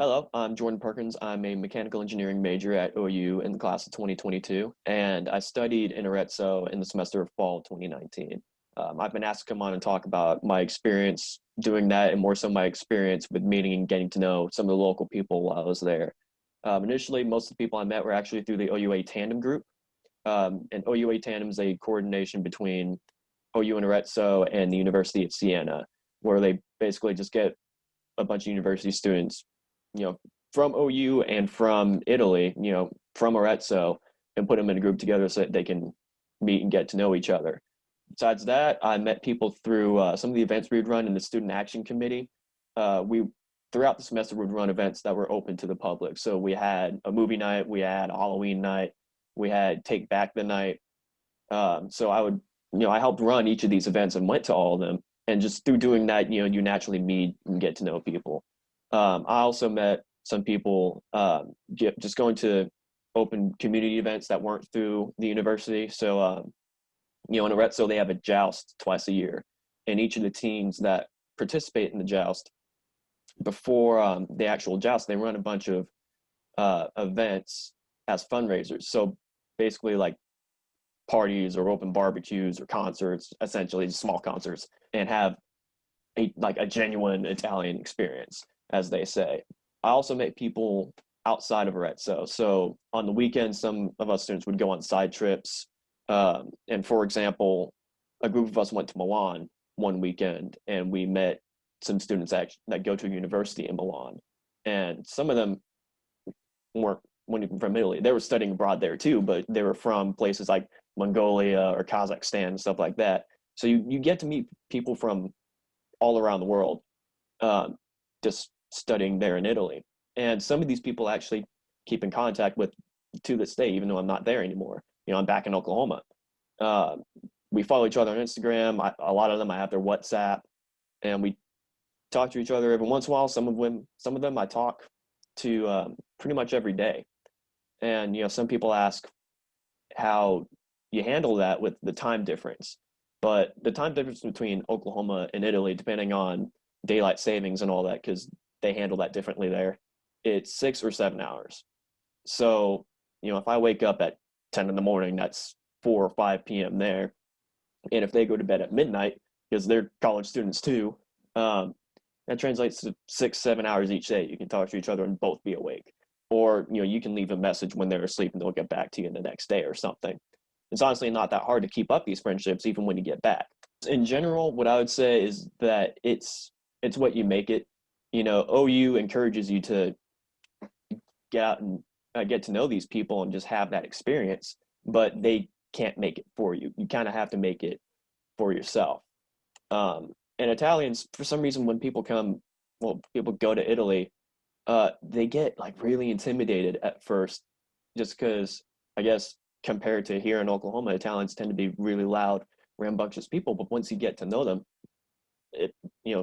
Hello, I'm Jordan Perkins. I'm a mechanical engineering major at OU in the class of 2022, and I studied in Arezzo in the semester of fall 2019. I've been asked to come on and talk about my experience doing that, and more so my experience with meeting and getting to know some of the local people while I was there. Initially, most of the people I met were actually through the OUA Tandem group, and OUA Tandem is a coordination between OU and Arezzo and the University of Siena, where they basically just get a bunch of university students, you know, from OU and from Italy, from Arezzo, and put them in a group together so that they can meet and get to know each other. Besides that, I met people through some of the events we'd run in the student action committee. We throughout the semester would run events that were open to the public. So we had a movie night, we had a Halloween night, we had Take Back the night. So I helped run each of these events and went to all of them. And just through doing that, you naturally meet and get to know people. I also met some people just going to open community events that weren't through the university. So, in Arezzo, they have a joust twice a year. And each of the teams that participate in the joust, before the actual joust, they run a bunch of events as fundraisers. So basically, like parties or open barbecues or concerts, essentially just small concerts, and have a genuine Italian experience, as they say. I also met people outside of Arezzo. So on the weekends, some of us students would go on side trips. And for example, a group of us went to Milan one weekend, and we met some students that go to a university in Milan. And some of them weren't from Italy. They were studying abroad there too, but they were from places like Mongolia or Kazakhstan and stuff like that. So you get to meet people from all around the world, just studying there in Italy. And some of these people actually keep in contact with to this day, even though I'm not there anymore. I'm back in Oklahoma. Uh, we follow each other on Instagram. A lot of them, I have their WhatsApp, and we talk to each other every once in a while. Some of them I talk to pretty much every day. And some people ask how you handle that with the time difference. But the time difference between Oklahoma and Italy, depending on daylight savings and all that, because they handle that differently there, it's 6 or 7 hours. So, if I wake up at 10 in the morning, that's 4 or 5 p.m. there. And if they go to bed at midnight, because they're college students too, that translates to 6, 7 hours each day. You can talk to each other and both be awake. Or, you can leave a message when they're asleep and they'll get back to you the next day or something. It's honestly not that hard to keep up these friendships, even when you get back. In general, what I would say is that it's what you make it. OU encourages you to get out and get to know these people and just have that experience, but they can't make it for you. You kind of have to make it for yourself. And Italians, for some reason, when people people go to Italy, they get like really intimidated at first, just because I guess compared to here in Oklahoma, Italians tend to be really loud, rambunctious people. But once you get to know them,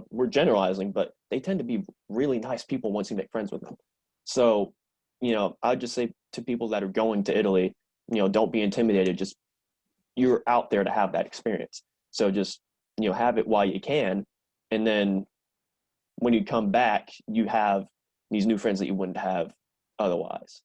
we're generalizing, but they tend to be really nice people once you make friends with them. So, I'd just say to people that are going to Italy, don't be intimidated. Just you're out there to have that experience. So just, have it while you can. And then when you come back, you have these new friends that you wouldn't have otherwise.